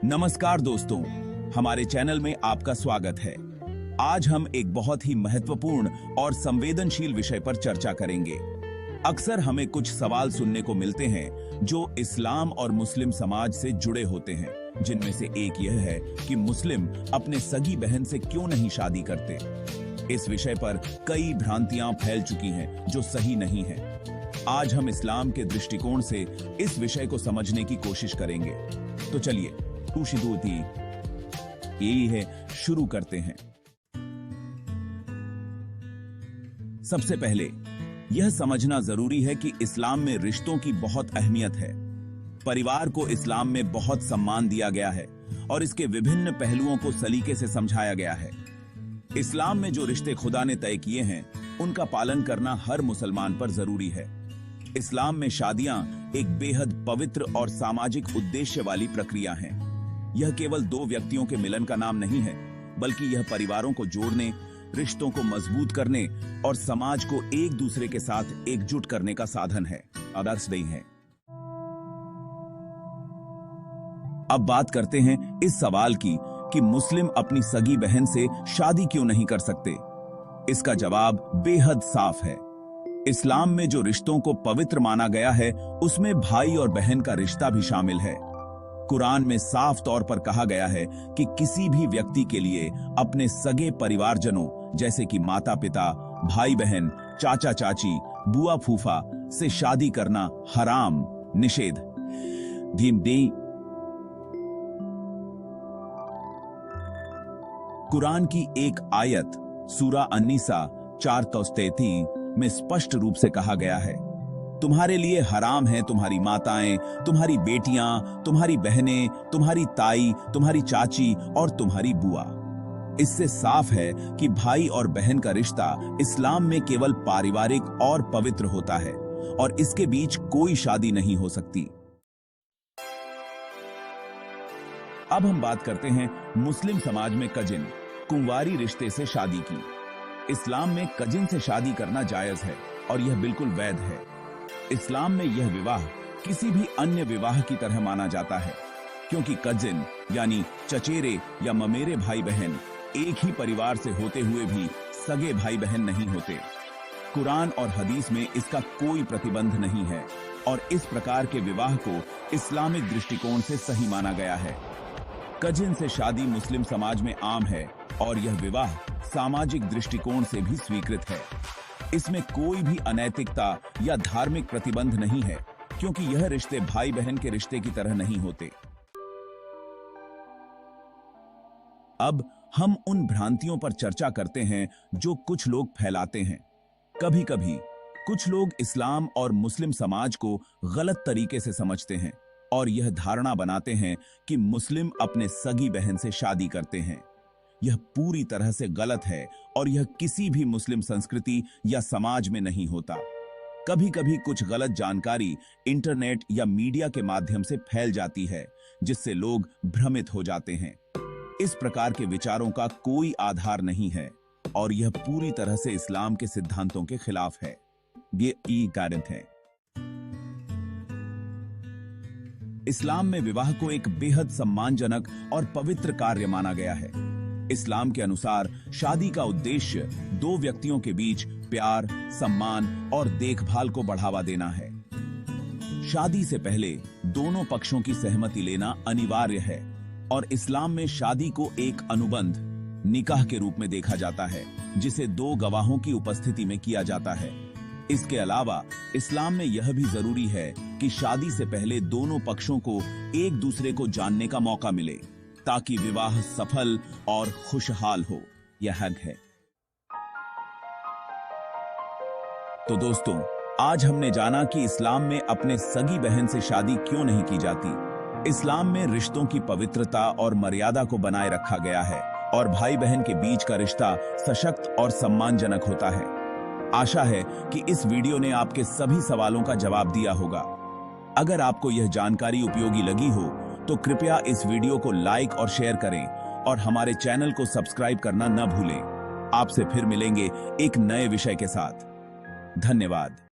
नमस्कार दोस्तों, हमारे चैनल में आपका स्वागत है। आज हम एक बहुत ही महत्वपूर्ण और संवेदनशील विषय पर चर्चा करेंगे। अक्सर हमें कुछ सवाल सुनने को मिलते हैं जो इस्लाम और मुस्लिम समाज से जुड़े होते हैं, जिनमें से एक यह है कि मुस्लिम अपने सगी बहन से क्यों नहीं शादी करते। इस विषय पर कई भ्रांतियां फैल चुकी हैं जो सही नहीं है। आज हम इस्लाम के दृष्टिकोण से इस विषय को समझने की कोशिश करेंगे। तो चलिए यही है, शुरू करते हैं। सबसे पहले यह समझना जरूरी है कि इस्लाम में रिश्तों की बहुत अहमियत है। परिवार को इस्लाम में बहुत सम्मान दिया गया है और इसके विभिन्न पहलुओं को सलीके से समझाया गया है। इस्लाम में जो रिश्ते खुदा ने तय किए हैं, उनका पालन करना हर मुसलमान पर जरूरी है। इस्लाम में शादियां एक बेहद पवित्र और सामाजिक उद्देश्य वाली प्रक्रिया है। यह केवल दो व्यक्तियों के मिलन का नाम नहीं है, बल्कि यह परिवारों को जोड़ने, रिश्तों को मजबूत करने और समाज को एक दूसरे के साथ एकजुट करने का साधन है, आदर्श नहीं है। अब बात करते हैं इस सवाल की कि मुस्लिम अपनी सगी बहन से शादी क्यों नहीं कर सकते। इसका जवाब बेहद साफ है। इस्लाम में जो रिश्तों को पवित्र माना गया है, उसमें भाई और बहन का रिश्ता भी शामिल है। कुरान में साफ तौर पर कहा गया है कि किसी भी व्यक्ति के लिए अपने सगे परिवारजनों जैसे कि माता पिता, भाई बहन, चाचा चाची, बुआ फूफा से शादी करना हराम, निषेध। कुरान की एक आयत सूरा अन्निसा 4:33 में स्पष्ट रूप से कहा गया है, तुम्हारे लिए हराम है तुम्हारी माताएं, तुम्हारी बेटियां, तुम्हारी बहनें, तुम्हारी ताई, तुम्हारी चाची और तुम्हारी बुआ। इससे साफ है कि भाई और बहन का रिश्ता इस्लाम में केवल पारिवारिक और पवित्र होता है और इसके बीच कोई शादी नहीं हो सकती। अब हम बात करते हैं मुस्लिम समाज में कजिन, कुंवारी रिश्ते से शादी की। इस्लाम में कजिन से शादी करना जायज है और यह बिल्कुल वैध है। इस्लाम में यह विवाह किसी भी अन्य विवाह की तरह माना जाता है, क्योंकि कजिन यानी चचेरे या ममेरे भाई बहन एक ही परिवार से होते हुए भी सगे भाई बहन नहीं होते। कुरान और हदीस में इसका कोई प्रतिबंध नहीं है और इस प्रकार के विवाह को इस्लामिक दृष्टिकोण से सही माना गया है। कजिन से शादी मुस्लिम समाज में आम है और यह विवाह सामाजिक दृष्टिकोण से भी स्वीकृत है। इसमें कोई भी अनैतिकता या धार्मिक प्रतिबंध नहीं है, क्योंकि यह रिश्ते भाई बहन के रिश्ते की तरह नहीं होते। अब हम उन भ्रांतियों पर चर्चा करते हैं जो कुछ लोग फैलाते हैं। कभी कभी कुछ लोग इस्लाम और मुस्लिम समाज को गलत तरीके से समझते हैं और यह धारणा बनाते हैं कि मुस्लिम अपने सगी बहन से शादी करते हैं। यह पूरी तरह से गलत है और यह किसी भी मुस्लिम संस्कृति या समाज में नहीं होता। कभी कभी कुछ गलत जानकारी इंटरनेट या मीडिया के माध्यम से फैल जाती है, जिससे लोग भ्रमित हो जाते हैं। इस प्रकार के विचारों का कोई आधार नहीं है और यह पूरी तरह से इस्लाम के सिद्धांतों के खिलाफ है। ये कारण है। इस्लाम में विवाह को एक बेहद सम्मानजनक और पवित्र कार्य माना गया है। इस्लाम के अनुसार शादी का उद्देश्य दो व्यक्तियों के बीच प्यार, सम्मान और देखभाल को बढ़ावा देना है। शादी से पहले दोनों पक्षों की सहमति लेना अनिवार्य है और इस्लाम में शादी को एक अनुबंध, निकाह के रूप में देखा जाता है, जिसे दो गवाहों की उपस्थिति में किया जाता है। इसके अलावा इस्लाम में यह भी जरूरी है कि शादी से पहले दोनों पक्षों को एक दूसरे को जानने का मौका मिले, ताकि विवाह सफल और खुशहाल हो। यह हक है। तो दोस्तों, आज हमने जाना कि इस्लाम में अपने सगी बहन से शादी क्यों नहीं की जाती। इस्लाम में रिश्तों की पवित्रता और मर्यादा को बनाए रखा गया है और भाई बहन के बीच का रिश्ता सशक्त और सम्मानजनक होता है। आशा है कि इस वीडियो ने आपके सभी सवालों का जवाब दिया होगा। अगर आपको यह जानकारी उपयोगी लगी हो तो कृपया इस वीडियो को लाइक और शेयर करें और हमारे चैनल को सब्सक्राइब करना न भूलें। आपसे फिर मिलेंगे एक नए विषय के साथ। धन्यवाद।